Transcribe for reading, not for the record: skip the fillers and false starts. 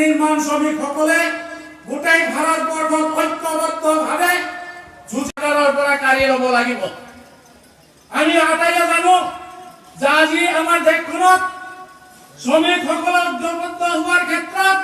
নিৰ্মাণ শ্ৰমিকসকলে গোটেই ভাৰতবৰ্ষত ঐক্যবদ্ধভাৱে যুঁজাৰৰ পৰা কাঢ়ি ল'ব লাগিব। আমি আটাইয়ে জানো যে আজি আমাৰ দেশখনত শ্ৰমিকসকলৰ ঐক্যবদ্ধ হোৱাৰ ক্ষেত্ৰত